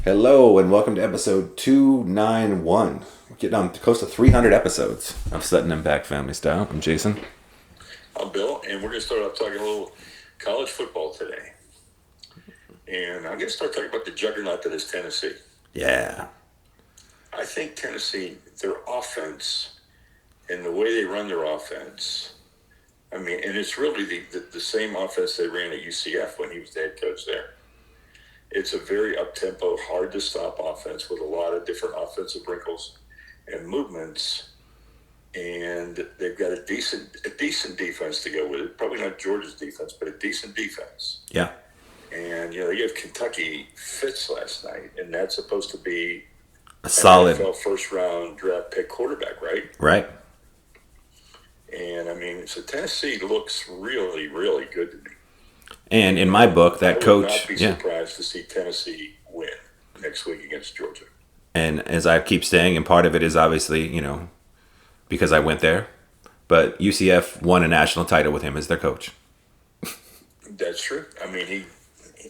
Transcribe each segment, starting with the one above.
Hello and welcome to episode 291. We're getting on close to 300 episodes of Sutton and Back Family Style. I'm Jason. I'm Bill, and we're going to start off talking a little college football today. And I'm going to start talking about the juggernaut that is Tennessee. Yeah. I think Tennessee, their offense and the way they run their offense, and it's really the same offense they ran at UCF when he was the head coach there. It's a very up-tempo, hard-to-stop offense with a lot of different offensive wrinkles and movements. And they've got a decent defense to go with it. Probably not Georgia's defense, but a decent defense. Yeah. And, they gave Kentucky fits last night, and that's supposed to be a solid NFL first-round draft pick quarterback, right? Right. And, so Tennessee looks really, really good to me. And in my book, that coach... I would not be surprised to see Tennessee win next week against Georgia. And as I keep saying, and part of it is obviously, because I went there, but UCF won a national title with him as their coach. That's true.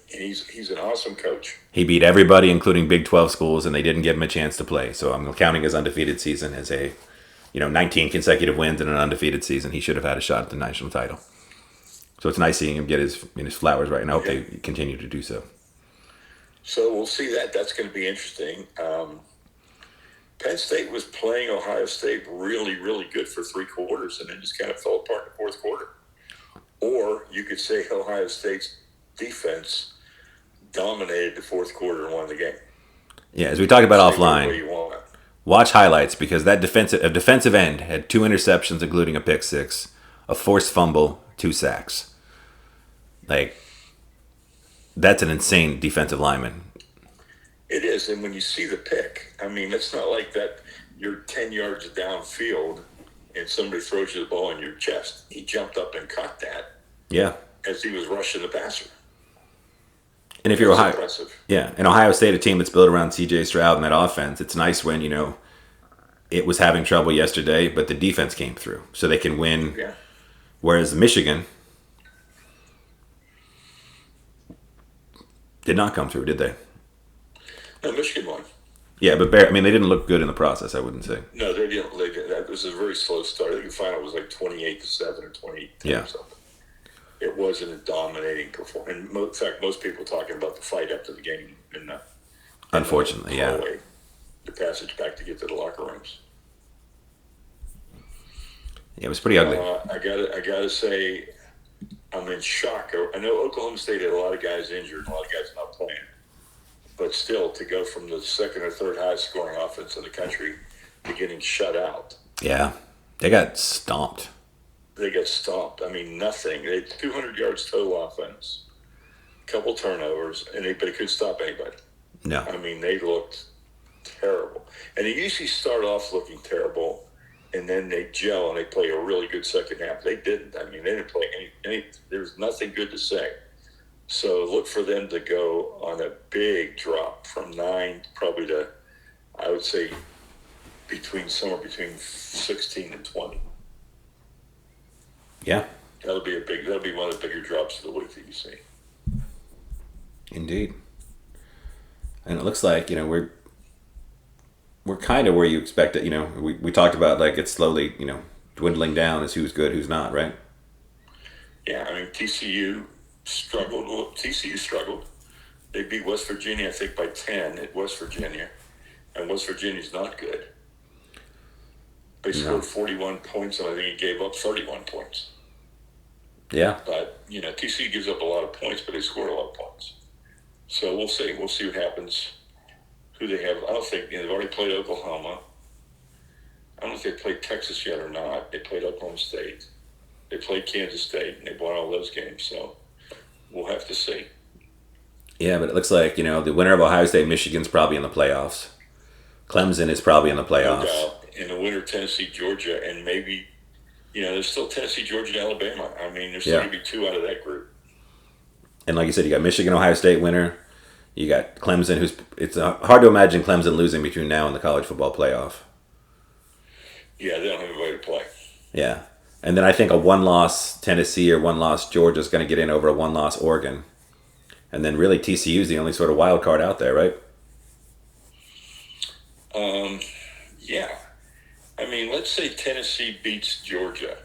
He's an awesome coach. He beat everybody, including Big 12 schools, and they didn't give him a chance to play. So I'm counting his undefeated season as 19 consecutive wins in an undefeated season. He should have had a shot at the national title. So it's nice seeing him get his flowers right, and I hope they continue to do so. So we'll see that. That's going to be interesting. Penn State was playing Ohio State really, really good for three quarters, and then just kind of fell apart in the fourth quarter. Or you could say Ohio State's defense dominated the fourth quarter and won the game. Yeah, as we talked about offline, watch highlights because that defensive end had 2 interceptions, including a pick six, a forced fumble, 2 sacks. That's an insane defensive lineman. It is, and when you see the pick, it's not like that you're 10 yards downfield and somebody throws you the ball in your chest. He jumped up and caught that. Yeah. As he was rushing the passer. And if you're Ohio State, a team that's built around C.J. Stroud and that offense, it's nice when, it was having trouble yesterday, but the defense came through. So they can win. Yeah. Whereas Michigan did not come through, did they? No, Michigan won. Yeah, but they didn't look good in the process, I wouldn't say. No, they didn't. That was a very slow start. I think the final was like 28-7 or 28-10 or something. It wasn't a dominating performance. And in fact, most people talking about the fight after the game. Unfortunately, yeah. The passage back to get to the locker rooms. Yeah, it was pretty ugly. I gotta say, I'm in shock. I know Oklahoma State had a lot of guys injured, a lot of guys not playing. But still, to go from the second or third highest scoring offense in the country to getting shut out. Yeah, they got stomped. Nothing. They had 200 yards total offense, a couple turnovers, but it couldn't stop anybody. No. They looked terrible. And they usually start off looking terrible, and then they gel and they play a really good second half. They didn't. They didn't play any there was nothing good to say. So look for them to go on a big drop from 9 probably to, I would say, somewhere between 16 and 20. Yeah. That'll be one of the bigger drops of the week that you see. Indeed. And it looks like, we're kind of where you expect it. We talked about it's slowly, dwindling down as who's good, who's not, right? Yeah, TCU struggled. They beat West Virginia, I think, by 10 at West Virginia. And West Virginia's not good. They scored 41 points, and I think he gave up 31 points. Yeah. But, TCU gives up a lot of points, but they scored a lot of points. So we'll see. We'll see what happens. Who they have. I don't think, they've already played Oklahoma. I don't know if they played Texas yet or not. They played Oklahoma State. They played Kansas State, and they won all those games. So we'll have to see. Yeah, but it looks like, the winner of Ohio State, Michigan's probably in the playoffs. Clemson is probably in the playoffs. No doubt. In the winner, Tennessee, Georgia, and maybe, there's still Tennessee, Georgia, and Alabama. There's still going to be 2 out of that group. And like you said, you got Michigan, Ohio State winner. You got Clemson, it's hard to imagine Clemson losing between now and the college football playoff. Yeah, they don't have a way to play. Yeah. And then I think a 1-loss Tennessee or 1-loss Georgia is going to get in over a 1-loss Oregon. And then really TCU is the only sort of wild card out there, right? Yeah. I mean, let's say Tennessee beats Georgia.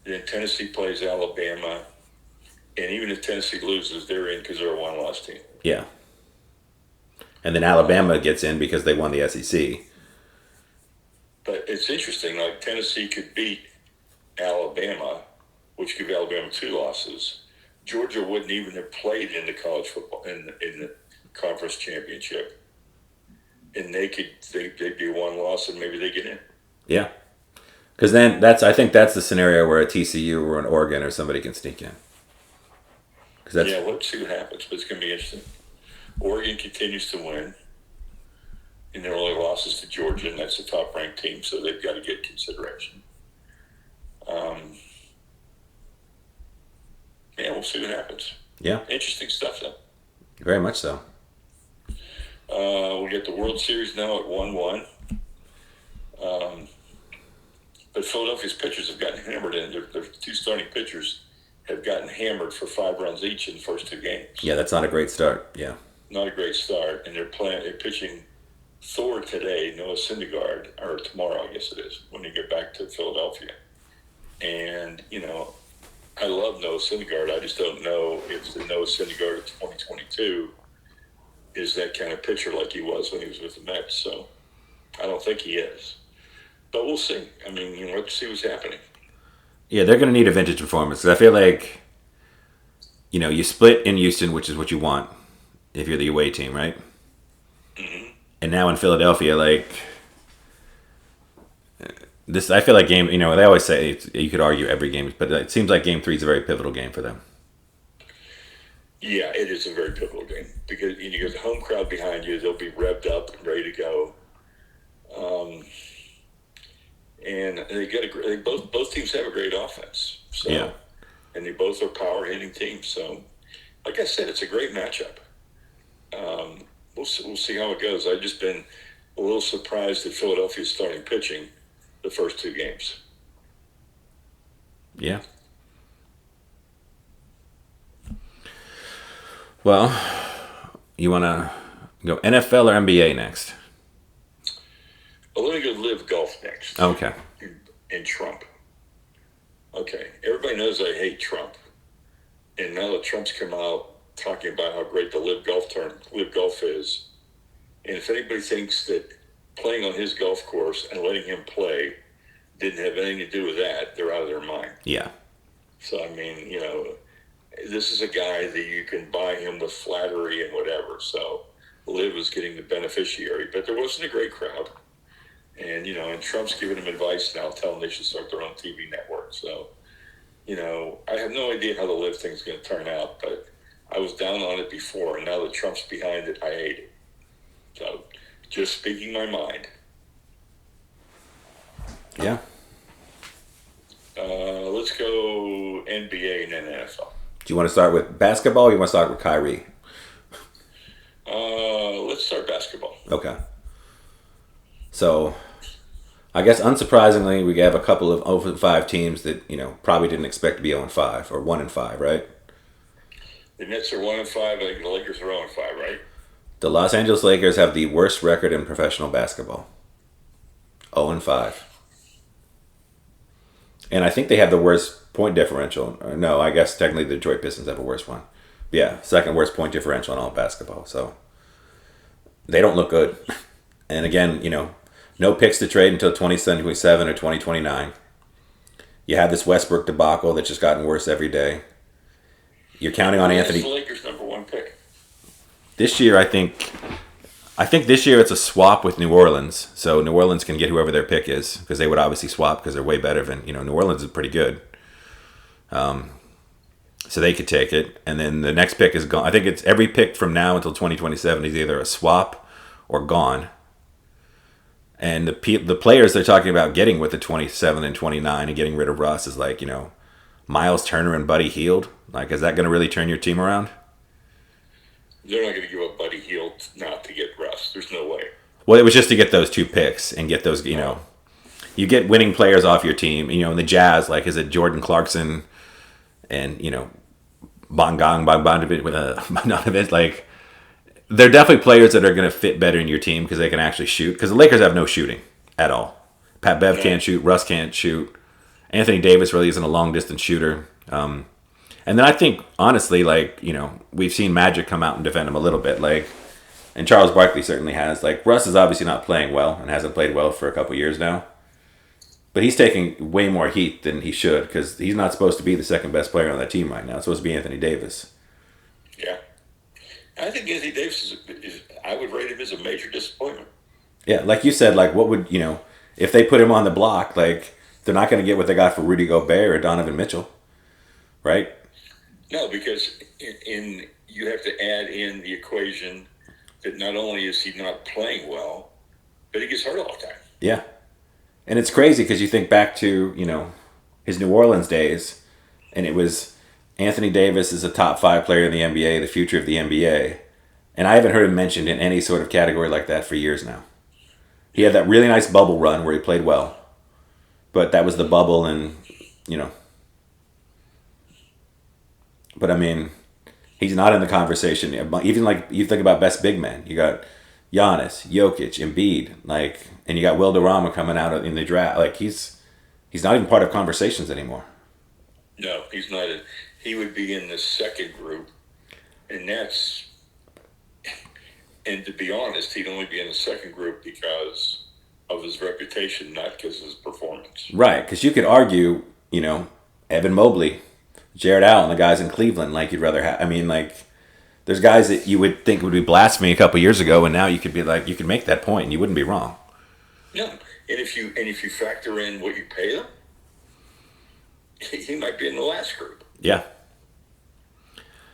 Then Tennessee plays Alabama. And even if Tennessee loses, they're in because they're a one-loss team. Yeah. And then Alabama gets in because they won the SEC. But it's interesting. Like Tennessee could beat Alabama, which give Alabama 2 losses. Georgia wouldn't even have played in the college football in the conference championship, and they'd be 1 loss, and maybe they get in. Yeah. Because then I think that's the scenario where a TCU or an Oregon or somebody can sneak in. Yeah, let's see what happens, but it's going to be interesting. Oregon continues to win, and their only losses to Georgia, and that's the top-ranked team, so they've got to get consideration. Yeah, we'll see what happens. Yeah. Interesting stuff, though. Very much so. We get the World Series now at 1-1. But Philadelphia's pitchers have gotten hammered in. Their 2 starting pitchers have gotten hammered for 5 runs each in the first 2 games. Yeah, that's not a great start. Yeah. Not a great start. And they're pitching Thor today, Noah Syndergaard, or tomorrow, I guess it is, when they get back to Philadelphia. And, I love Noah Syndergaard. I just don't know if the Noah Syndergaard of 2022 is that kind of pitcher like he was when he was with the Mets. So I don't think he is. But we'll see. I mean, let's see what's happening. Yeah, they're going to need a vintage performance. Because I feel like, you split in Houston, which is what you want if you're the away team, right? Mm-hmm. And now in Philadelphia, this, I feel like game, they always say you could argue every game, but it seems like game 3 is a very pivotal game for them. Yeah, it is a very pivotal game because you got the home crowd behind you. They'll be revved up and ready to go. And they both teams have a great offense. So, yeah. And they both are power hitting teams. So, like I said, it's a great matchup. We'll see how it goes. I've just been a little surprised that Philadelphia's starting pitching the first 2 games. Yeah. Well, you want to go NFL or NBA next? Well, let me go live golf next. Okay. And Trump. Okay. Everybody knows I hate Trump. And now that Trump's come out talking about how great the live golf is, and if anybody thinks that playing on his golf course and letting him play didn't have anything to do with that, they're out of their mind. Yeah. So, I mean, this is a guy that you can buy him with flattery and whatever. So Liv was getting the beneficiary, but there wasn't a great crowd. And, and Trump's giving them advice now, telling them they should start their own TV network. So, I have no idea how the Liv thing's going to turn out, but I was down on it before, and now that Trump's behind it, I hate it. So, just speaking my mind. Yeah. Let's go NBA and then NFL. Do you want to start with basketball or you want to start with Kyrie? Let's start basketball. Okay. So, I guess unsurprisingly, we have a couple of 0-5 teams that, probably didn't expect to be 0-5 or 1-5, right? The Nets are 1-5. I think the Lakers are 0-5, right? The Los Angeles Lakers have the worst record in professional basketball. 0-5. And I think they have the worst point differential. No, I guess technically the Detroit Pistons have a worse one. Yeah, second worst point differential in all of basketball. So they don't look good. And again, no picks to trade until 2027 or 2029. You have this Westbrook debacle that's just gotten worse every day. You're counting on Anthony. It's the Lakers' number 1 pick. This year, I think this year it's a swap with New Orleans. So New Orleans can get whoever their pick is because they would obviously swap because they're way better than, New Orleans is pretty good. So they could take it. And then the next pick is gone. I think it's every pick from now until 2027 is either a swap or gone. And the players they're talking about getting with the 27 and 29 and getting rid of Russ is like, Miles Turner and Buddy Hield. Like, is that going to really turn your team around? They're not going to give up Buddy Hield not to get Russ. There's no way. Well, it was just to get those 2 picks and get those, you get winning players off your team. In the Jazz, like, is it Jordan Clarkson and, Bogdanovich with Bogdanovich, like, They're definitely players that are going to fit better in your team because they can actually shoot. Because the Lakers have no shooting at all. Pat Bev No, can't shoot. Russ can't shoot. Anthony Davis really isn't a long distance shooter. And then I think, honestly, like, we've seen Magic come out and defend him a little bit. Like, and Charles Barkley certainly has. Like, Russ is obviously not playing well and hasn't played well for a couple years now. But he's taking way more heat than he should because he's not supposed to be the second best player on that team right now. It's supposed to be Anthony Davis. yeah. I think Anthony Davis I would rate him as a major disappointment. Yeah, like you said, like, what would, if they put him on the block, like, they're not going to get what they got for Rudy Gobert or Donovan Mitchell, right? No, because you have to add in the equation that not only is he not playing well, but he gets hurt all the time. Yeah. And it's crazy because you think back to, his New Orleans days, and it was Anthony Davis is a top 5 player in the NBA, the future of the NBA. And I haven't heard him mentioned in any sort of category like that for years now. He had that really nice bubble run where he played well. But that was the bubble and, But I mean, he's not in the conversation. Even like you think about best big men. You got Giannis, Jokic, Embiid, like, and you got Will Durama coming out in the draft. Like he's not even part of conversations anymore. No, he's not. He would be in the second group, and and to be honest, he'd only be in the second group because of his reputation, not because of his performance. Right, because you could argue, Evan Mobley, Jared Allen, the guys in Cleveland, like you'd rather have. I mean, like, there's guys that you would think would be blasphemy a couple years ago, and now you could be like, you could make that point, and you wouldn't be wrong. No, and if you factor in what you pay them, he might be in the last group. Yeah.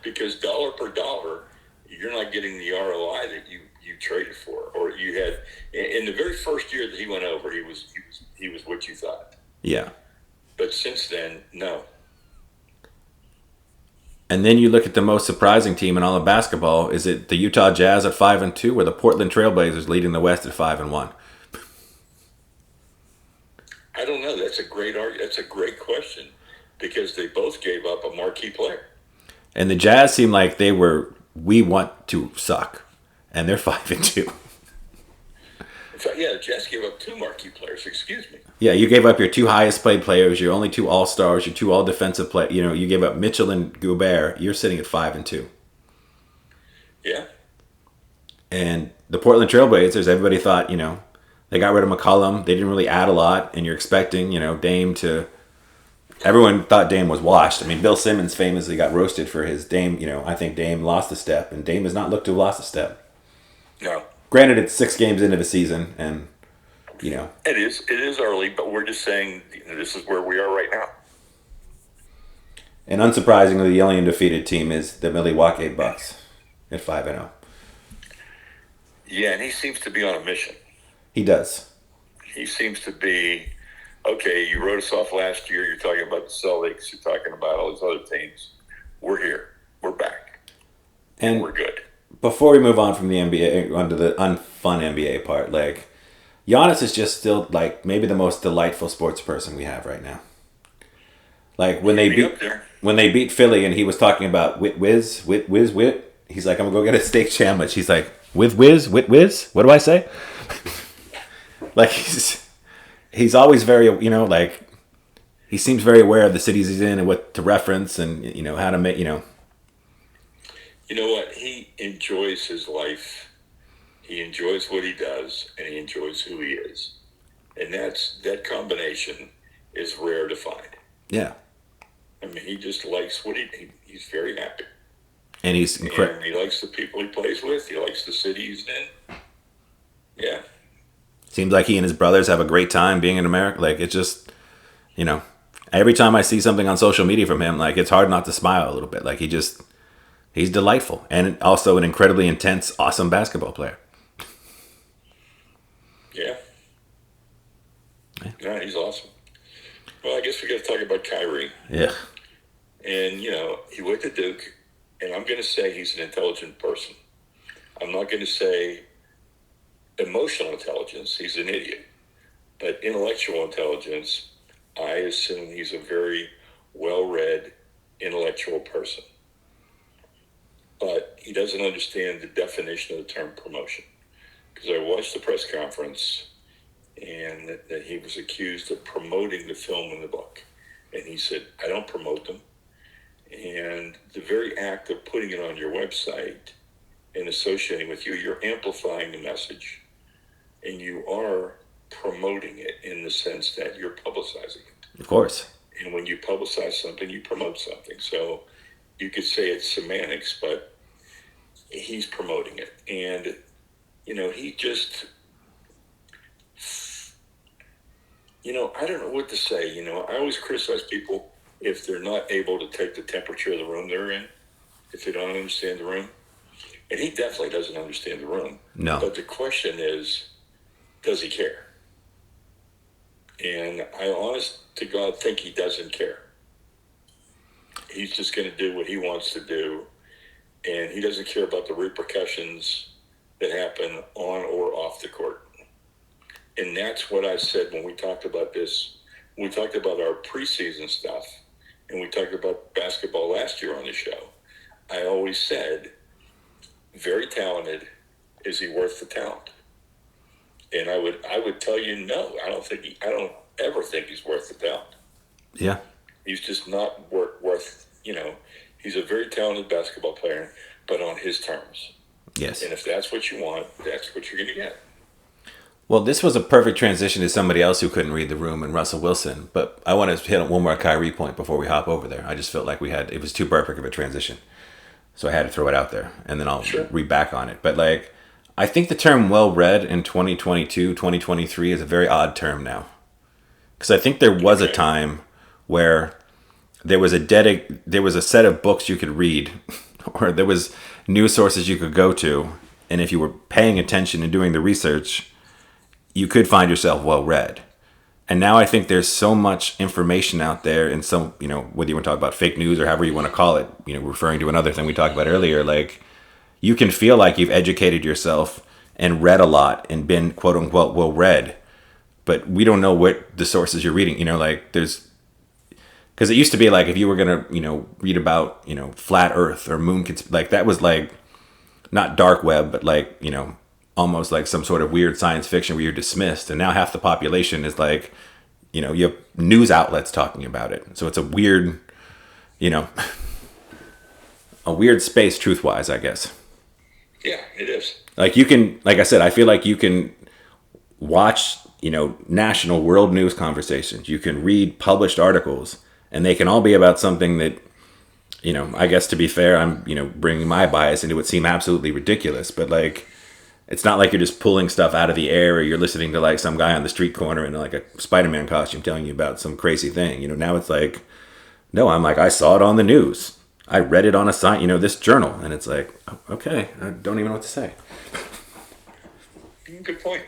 Because dollar per dollar, you're not getting the ROI that you traded for, or you had in the very first year that he went over. He was what you thought. Yeah. But since then, no. And then you look at the most surprising team in all of basketball. Is it the Utah Jazz at 5-2, or the Portland Trailblazers leading the West at 5-1? I don't know. That's a great question because they both gave up a marquee player. And the Jazz seem like we want to suck, and they're 5-2. In fact, yeah, the Jazz gave up 2 marquee players. Excuse me. Yeah, you gave up your 2 highest paid players, your only 2 all-stars, your 2 all-defensive players. You gave up Mitchell and Gobert. You're sitting at 5-2. Yeah. And the Portland Trailblazers, everybody thought, they got rid of McCollum. They didn't really add a lot, and you're expecting, Dame to. Everyone thought Dame was washed. I mean, Bill Simmons famously got roasted for his Dame. I think Dame lost a step, and Dame has not looked to have lost a step. No. Granted, it's 6 games into the season, and It is early, but we're just saying this is where we are right now. And unsurprisingly, the only undefeated team is the Milwaukee Bucks at 5-0. Yeah, and he seems to be on a mission. He does. He seems to be, okay, you wrote us off last year. You're talking about the Celtics. You're talking about all these other teams. We're here. We're back. And we're good. Before we move on from the NBA, onto the unfun NBA part, like, Giannis is just still, like, maybe the most delightful sports person we have right now. Like, when they beat Philly and he was talking about wit, he's like, I'm going to go get a steak sandwich. He's like, with whiz? What do I say? Like, he's always very, like, he seems very aware of the cities he's in and what to reference and, how to make, You know what? He enjoys his life. He enjoys what he does, and he enjoys who he is. And that combination is rare to find. Yeah. I mean, he just likes what he's very happy. And he's incredible. And he likes the people he plays with. He likes the city he's in. Yeah. Seems like he and his brothers have a great time being in America. Like, it's just, every time I see something on social media from him, like, it's hard not to smile a little bit. Like, he's delightful. And also an incredibly intense, awesome basketball player. Yeah. Yeah, he's awesome. Well, I guess we got to talk about Kyrie. Yeah. And, he went to Duke, and I'm going to say he's an intelligent person. I'm not going to say emotional intelligence. He's an idiot. But intellectual intelligence, I assume he's a very well-read, intellectual person. But he doesn't understand the definition of the term promotion. Because I watched the press conference, and that he was accused of promoting the film and the book. And he said, I don't promote them. And the very act of putting it on your website and associating with you, you're amplifying the message. And you are promoting it in the sense that you're publicizing it. Of course. And when you publicize something, you promote something. So you could say it's semantics, but he's promoting it. And, he just, I don't know what to say. I always criticize people if they're not able to take the temperature of the room they're in, if they don't understand the room. And he definitely doesn't understand the room. No. But the question is, does he care? And I honest to God think he doesn't care. He's just going to do what he wants to do. And he doesn't care about the repercussions that happen on or off the court. And that's what I said when we talked about this. When we talked about our preseason stuff, and we talked about basketball last year on the show. I always said, very talented. Is he worth the talent? And I would tell you, no. I don't ever think he's worth the talent. Yeah. He's just not worth. He's a very talented basketball player, but on his terms. Yes. And if that's what you want, that's what you're going to get. Well, this was a perfect transition to somebody else who couldn't read the room, and Russell Wilson. But I want to hit one more Kyrie point before we hop over there. I just felt like it was too perfect of a transition. So I had to throw it out there, and then I'll read back on it. But I think the term well-read in 2022, 2023 is a very odd term now. Because I think there was a time where there was a set of books you could read, or there was news sources you could go to, and if you were paying attention and doing the research, you could find yourself well-read. And now I think there's so much information out there, and some, whether you want to talk about fake news or however you want to call it, referring to another thing we talked about earlier, you can feel like you've educated yourself and read a lot and been quote unquote well-read, but we don't know what the sources you're reading, because it used to be if you were going to, read about, flat earth or moon, that was not dark web, but almost like some sort of weird science fiction where you're dismissed. And now half the population is you have news outlets talking about it. So it's a weird, a weird space truth-wise, I guess. Yeah, it is. You can, like I said, I feel like you can watch, national world news conversations. You can read published articles, and they can all be about something that, I guess to be fair, I'm, bringing my bias into it, seem absolutely ridiculous. But it's not like you're just pulling stuff out of the air, or you're listening to some guy on the street corner in a Spider-Man costume telling you about some crazy thing. Now it's no, I'm I saw it on the news. I read it on a site, this journal. And it's okay, I don't even know what to say. Good point.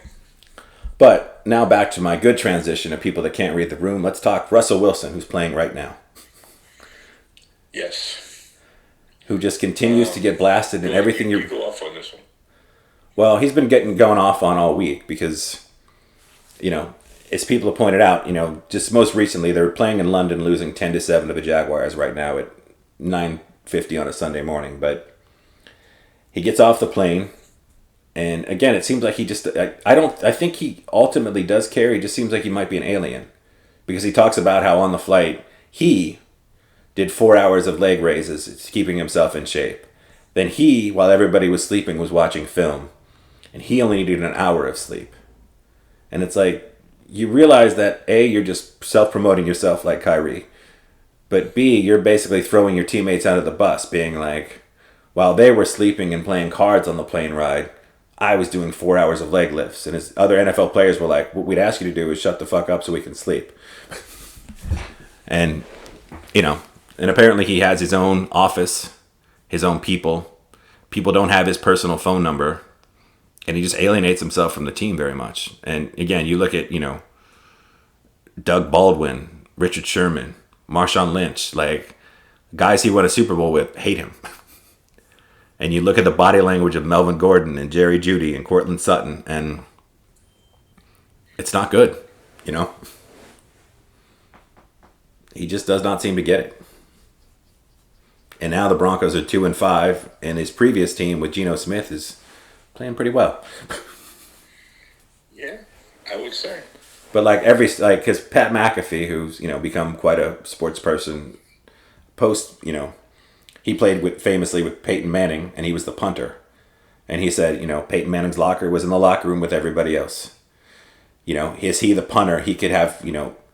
But now back to my good transition of people that can't read the room. Let's talk Russell Wilson, who's playing right now. Yes. Who just continues to get blasted and everything. You go off on this one. Well, he's been going off on all week because, as people have pointed out, just most recently, they're playing in London, losing 10-7 to the Jaguars right now at 9:50 on a Sunday morning. But he gets off the plane, and again, it seems like he just, I think he ultimately does care. He just seems like he might be an alien, because he talks about how on the flight, he did 4 hours of leg raises, keeping himself in shape. Then he, while everybody was sleeping, was watching film. And he only needed an hour of sleep. And it's you realize that A, you're just self-promoting yourself like Kyrie. But B, you're basically throwing your teammates out of the bus, being while they were sleeping and playing cards on the plane ride, I was doing 4 hours of leg lifts. And his other NFL players were what we'd ask you to do is shut the fuck up so we can sleep. And, and apparently he has his own office, his own people. People don't have his personal phone number. And he just alienates himself from the team very much. And again, you look at, Doug Baldwin, Richard Sherman, Marshawn Lynch, guys he won a Super Bowl with hate him. And you look at the body language of Melvin Gordon and Jerry Jeudy and Cortland Sutton, and it's not good, He just does not seem to get it. And now the Broncos are 2-5, and his previous team with Geno Smith is playing pretty well. Yeah, I would say. But because Pat McAfee, who's become quite a sports person, he played famously with Peyton Manning, and he was the punter, and he said Peyton Manning's locker was in the locker room with everybody else. Is he the punter? He could have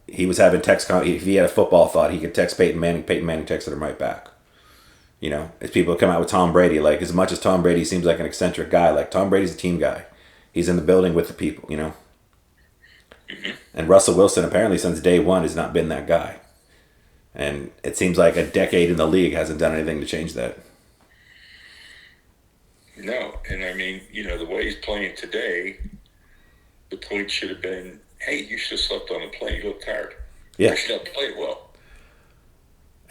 he was having if he had a football thought, he could text Peyton Manning. Peyton Manning texted him right back. As people come out with Tom Brady, like as much as Tom Brady seems like an eccentric guy, like Tom Brady's a team guy. He's in the building with the people, Mm-hmm. And Russell Wilson apparently since day one has not been that guy. And it seems like a decade in the league hasn't done anything to change that. No, and I mean, the way he's playing today, the point should have been, hey, you should have slept on the plane. You look tired. Yeah. You should have played well.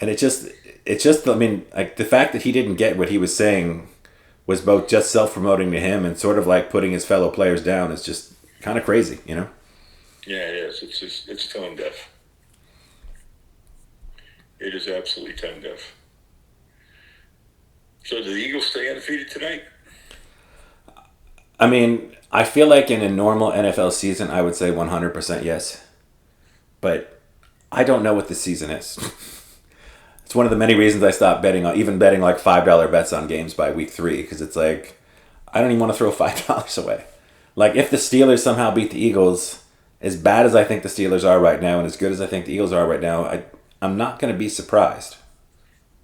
And it's just, I mean, like the fact that he didn't get what he was saying was both just self-promoting to him and sort of like putting his fellow players down is just kind of crazy, Yeah, it is. It's tone deaf. It is absolutely tone deaf. So do the Eagles stay undefeated tonight? I mean, I feel like in a normal NFL season, I would say 100% yes. But I don't know what the season is. It's one of the many reasons I stopped betting on, even betting like $5 bets on games by week 3, because it's like, I don't even want to throw $5 away. Like, if the Steelers somehow beat the Eagles, as bad as I think the Steelers are right now, and as good as I think the Eagles are right now, I'm not going to be surprised.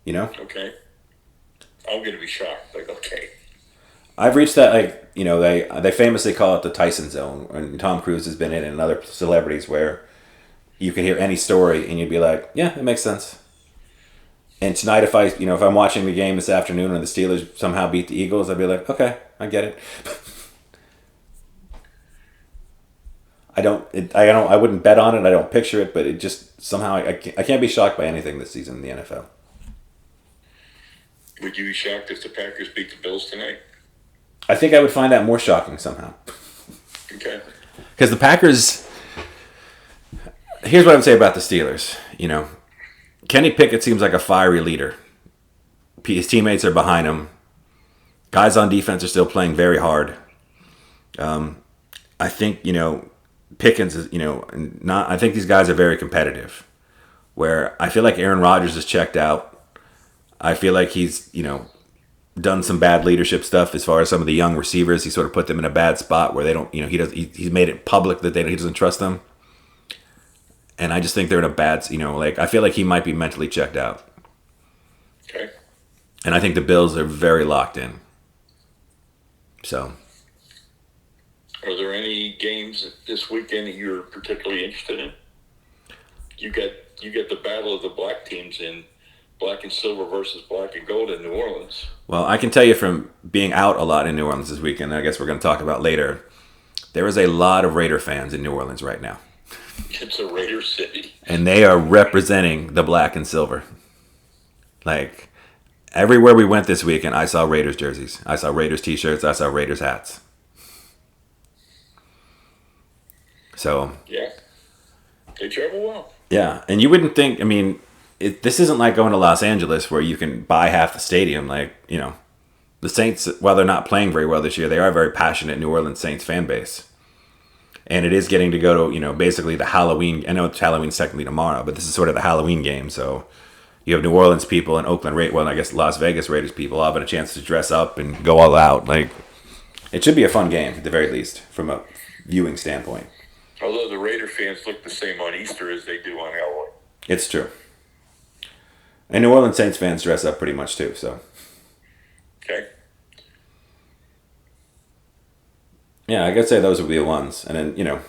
Okay. I'm going to be shocked. Like, okay. I've reached that, they famously call it the Tyson zone, and Tom Cruise has been in it and other celebrities where you can hear any story and you'd be like, yeah, it makes sense. And tonight, if I'm watching the game this afternoon and the Steelers somehow beat the Eagles, I'd be like, okay, I get it. I wouldn't bet on it. I don't picture it, but it just somehow I can't be shocked by anything this season in the NFL. Would you be shocked if the Packers beat the Bills tonight? I think I would find that more shocking somehow. Okay. Because the Packers, here's what I would say about the Steelers. Kenny Pickett seems like a fiery leader. His teammates are behind him. Guys on defense are still playing very hard. I think, Pickens is, I think these guys are very competitive. Where I feel like Aaron Rodgers is checked out. I feel like he's, done some bad leadership stuff as far as some of the young receivers. He sort of put them in a bad spot where they don't, he's made it public that he doesn't trust them. And I just think they're in a bad, I feel like he might be mentally checked out. Okay. And I think the Bills are very locked in. So. Are there any games this weekend that you're particularly interested in? You get the battle of the black teams in black and silver versus black and gold in New Orleans. Well, I can tell you from being out a lot in New Orleans this weekend, I guess we're going to talk about later, there is a lot of Raider fans in New Orleans right now. It's a Raider city. And they are representing the black and silver. Like, everywhere we went this weekend, I saw Raiders jerseys. I saw Raiders t-shirts. I saw Raiders hats. So. Yeah. They travel well. Yeah. And you wouldn't think, this isn't like going to Los Angeles where you can buy half the stadium. Like, the Saints, while they're not playing very well this year, they are a very passionate New Orleans Saints fan base. And it is getting to go to, basically the Halloween. I know it's Halloween's technically tomorrow, but this is sort of the Halloween game. So you have New Orleans people and I guess Las Vegas Raiders people having a chance to dress up and go all out. Like, it should be a fun game at the very least from a viewing standpoint. Although the Raider fans look the same on Easter as they do on Halloween. It's true. And New Orleans Saints fans dress up pretty much too, so. Okay. Yeah, I gotta say those would be the ones. And then,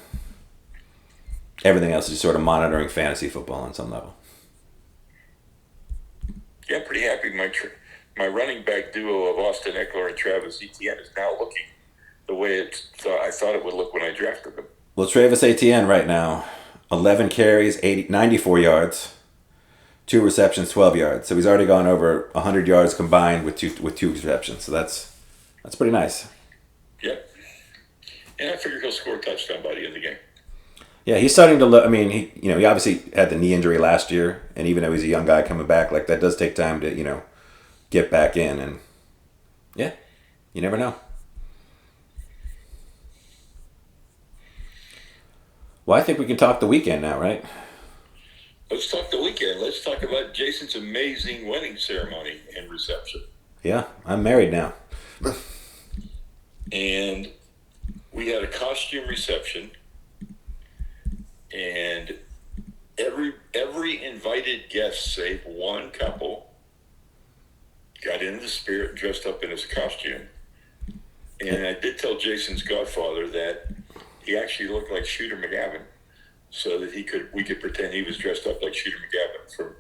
everything else is just sort of monitoring fantasy football on some level. Yeah, I'm pretty happy. My running back duo of Austin Eckler and Travis Etienne is now looking the way I thought it would look when I drafted them. Well, Travis Etienne right now, 11 carries, 94 yards, 2 receptions, 12 yards. So he's already gone over 100 yards combined with two receptions. So that's pretty nice. Yep. And I figure he'll score a touchdown by the end of the game. Yeah, he's starting to look. He obviously had the knee injury last year, and even though he's a young guy coming back, like that does take time to get back in. And yeah, you never know. Well, I think we can talk the weekend now, right? Let's talk the weekend. Let's talk about Jason's amazing wedding ceremony and reception. Yeah, I'm married now. And we had a costume reception, and every invited guest, save one couple, got into the spirit and dressed up in his costume. And I did tell Jason's godfather that he actually looked like Shooter McGavin, so that we could pretend he was dressed up like Shooter McGavin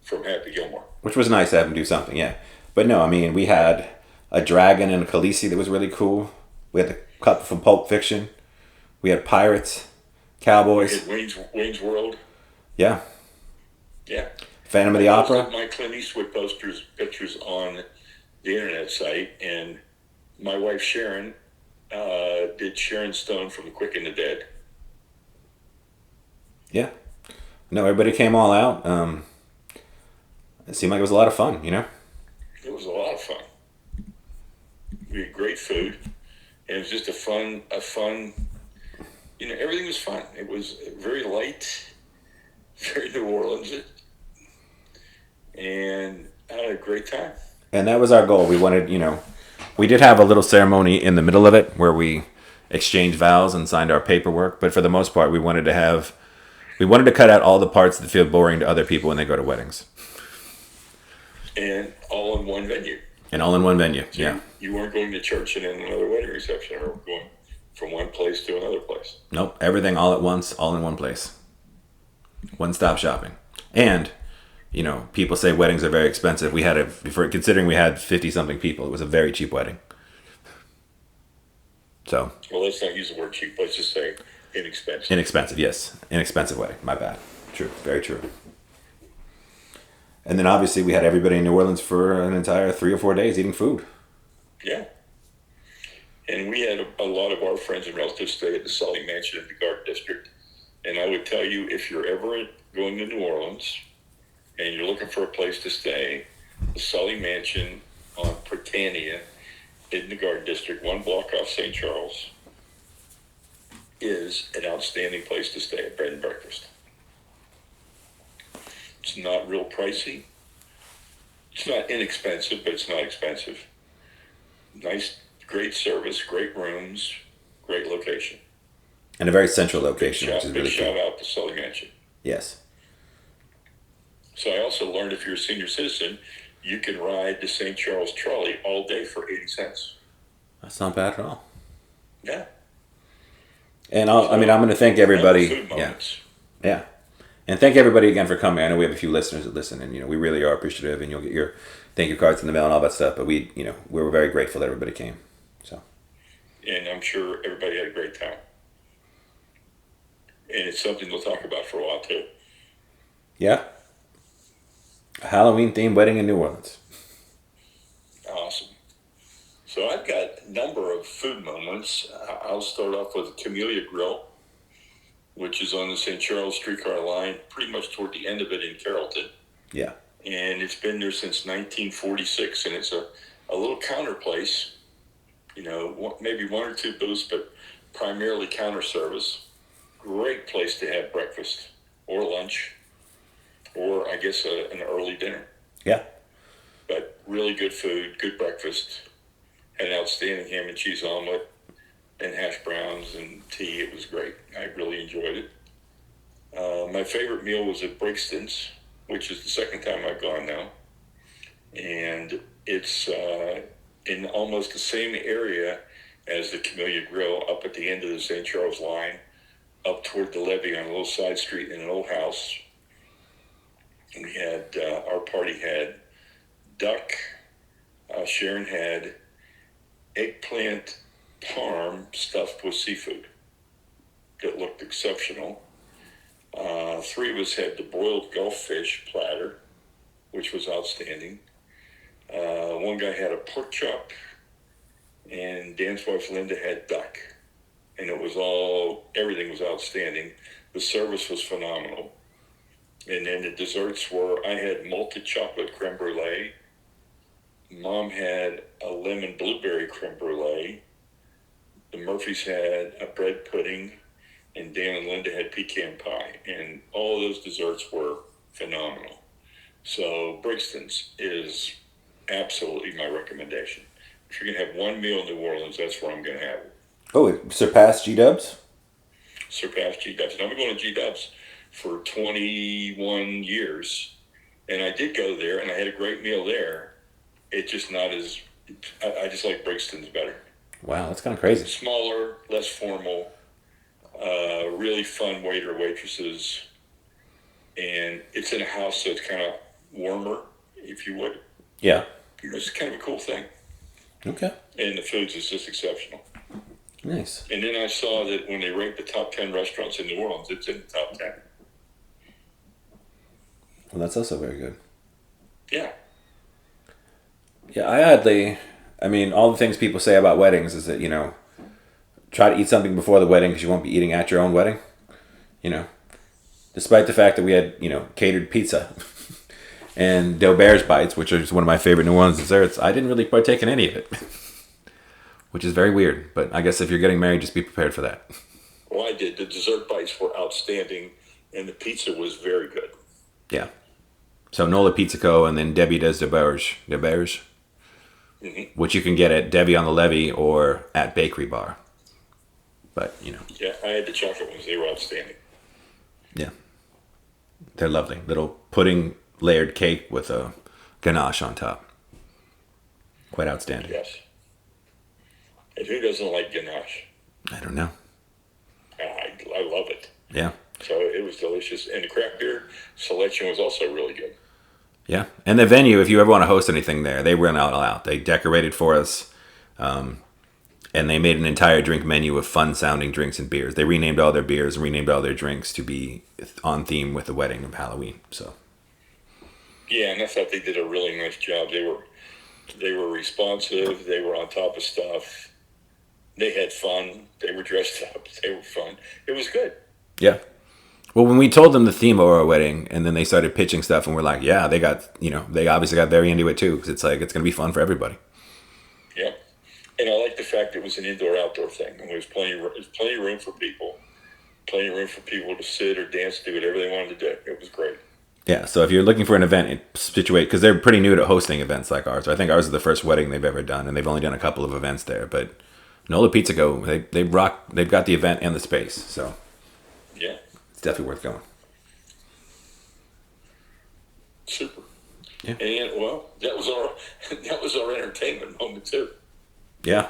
from Happy Gilmore. Which was nice to have him do something, yeah. But no, I mean, we had a dragon and a Khaleesi that was really cool. We had the couple from Pulp Fiction. We had pirates, cowboys. We had Wayne's World. Yeah. Yeah. Phantom of the Opera. My Clint Eastwood pictures on the internet site, and my wife Sharon did Sharon Stone from The Quick and the Dead. Yeah. No, everybody came all out. It seemed like it was a lot of fun, you know? It was a lot of fun. We had great food, and it was just a fun, everything was fun. It was very light, very New Orleans, and I had a great time. And that was our goal. We wanted, we did have a little ceremony in the middle of it where we exchanged vows and signed our paperwork, but for the most part, we wanted to cut out all the parts that feel boring to other people when they go to weddings. And all in one venue. So yeah. You weren't going to church and then another wedding reception, or going from one place to another place. Nope. Everything all at once, all in one place. One-stop shopping. And, people say weddings are very expensive. Considering we had 50-something people, it was a very cheap wedding. So. Well, let's not use the word cheap. Let's just say inexpensive. Inexpensive, yes. Inexpensive wedding. My bad. True. Very true. And then obviously we had everybody in New Orleans for an entire 3 or 4 days eating food. Yeah. And we had a lot of our friends and relatives stay at the Sully Mansion in the Garden District. And I would tell you, if you're ever going to New Orleans and you're looking for a place to stay, the Sully Mansion on Britannia in the Garden District, 1 block off St. Charles, is an outstanding place to stay at bed and breakfast. It's not real pricey. It's not inexpensive, but it's not expensive. Nice, great service, great rooms, great location. And a very central location, which is really cool. Big shout out to Sully Mansion. Yes. So I also learned if you're a senior citizen, you can ride the St. Charles trolley all day for 80 cents. That's not bad at all. Yeah. And I'm going to thank everybody. Yeah. And thank everybody again for coming. I know we have a few listeners that listen, and we really are appreciative. And you'll get your thank you cards in the mail and all that stuff. But we were very grateful that everybody came. So. And I'm sure everybody had a great time. And it's something we'll talk about for a while too. Yeah. A Halloween themed wedding in New Orleans. Awesome. So I've got a number of food moments. I'll start off with Camellia Grill, which is on the St. Charles streetcar line, pretty much toward the end of it in Carrollton. Yeah. And it's been there since 1946, and it's a little counter place, maybe 1 or 2 booths, but primarily counter service. Great place to have breakfast or lunch, or I guess an early dinner. Yeah. But really good food, good breakfast, had an outstanding ham and cheese omelet, and hash browns and tea. It was great. I really enjoyed it. My favorite meal was at Brixton's, which is the second time I've gone now. And it's in almost the same area as the Camellia Grill, up at the end of the St. Charles line, up toward the levee on a little side street in an old house. We had, our party had duck. Sharon had eggplant parm stuffed with seafood that looked exceptional. 3 of us had the boiled Gulf fish platter, which was outstanding. One guy had a pork chop, and Dan's wife Linda had duck. And everything was outstanding. The service was phenomenal. And then the desserts were, I had malted chocolate creme brulee, Mom had a lemon blueberry creme brulee. The Murphys had a bread pudding, and Dan and Linda had pecan pie. And all of those desserts were phenomenal. So Brixton's is absolutely my recommendation. If you're going to have one meal in New Orleans, that's where I'm going to have it. Oh, it surpassed G-Dubs? Surpassed G-Dubs. And I've been going to G-Dubs for 21 years. And I did go there, and I had a great meal there. It's just not as... I just like Brixton's better. Wow, that's kind of crazy. Smaller, less formal, really fun waiter, waitresses. And it's in a house, so it's kind of warmer, if you would. Yeah. It's kind of a cool thing. Okay. And the food's is just exceptional. Nice. And then I saw that when they ranked the top 10 restaurants in New Orleans, it's in the top 10. Well, that's also very good. Yeah. Yeah, I mean, all the things people say about weddings is that, try to eat something before the wedding because you won't be eating at your own wedding. Despite the fact that we had, catered pizza and Delbert's bites, which is one of my favorite New Orleans desserts, I didn't really partake in any of it, which is very weird. But I guess if you're getting married, just be prepared for that. Well, I did. The dessert bites were outstanding, and the pizza was very good. Yeah. So Nola Pizza Co. and then Debbie does Delbert's, which you can get at Debbie on the Levee or at Bakery Bar. But, Yeah, I had the chocolate ones. They were outstanding. Yeah. They're lovely. Little pudding layered cake with a ganache on top. Quite outstanding. Yes. And who doesn't like ganache? I don't know. I love it. Yeah. So it was delicious. And the craft beer selection was also really good. Yeah. And the venue, if you ever want to host anything there, they went all out. They decorated for us. And they made an entire drink menu of fun-sounding drinks and beers. They renamed all their beers and renamed all their drinks to be on theme with the wedding of Halloween. So, yeah, and I thought they did a really nice job. They were responsive. They were on top of stuff. They had fun. They were dressed up. They were fun. It was good. Yeah. Well, when we told them the theme of our wedding, and then they started pitching stuff, and we're like, yeah, they obviously got very into it too, because it's going to be fun for everybody. Yeah. And I like the fact it was an indoor-outdoor thing. And there was plenty of room for people. Plenty of room for people to sit or dance, do whatever they wanted to do. It was great. Yeah, so if you're looking for an event, because they're pretty new to hosting events like ours. I think ours is the first wedding they've ever done, and they've only done a couple of events there. But Nola Pizza Co, they rock. They've got the event and the space, so yeah, it's definitely worth going. Super. Yeah. And well, that was our entertainment moment too. Yeah,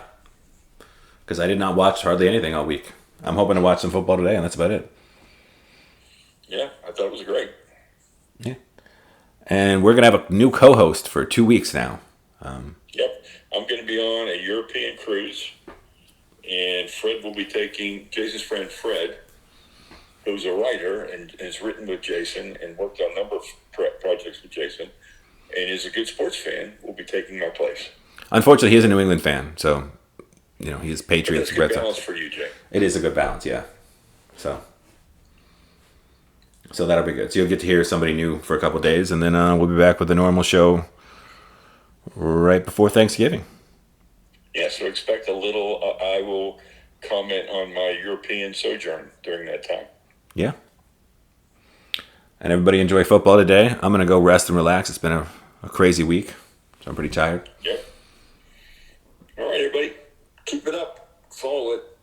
because I did not watch hardly anything all week. I'm hoping to watch some football today, and that's about it. Yeah, I thought it was great. Yeah, and we're gonna have a new co-host for 2 weeks now. Yep, I'm going to be on a European cruise, and Fred will be taking Jason's friend Fred, who's a writer and has written with Jason and worked on a number of projects with Jason, and is a good sports fan. Will be taking my place. Unfortunately, he is a New England fan, so he's Patriots. That's a good balance for you, Jay. It is a good balance, yeah. So that'll be good. So you'll get to hear somebody new for a couple of days, and then we'll be back with the normal show right before Thanksgiving. Yeah, so expect a little. I will comment on my European sojourn during that time. Yeah. And everybody enjoy football today. I'm going to go rest and relax. It's been a crazy week, so I'm pretty tired. Yep. All right, everybody. Keep it up. Follow it.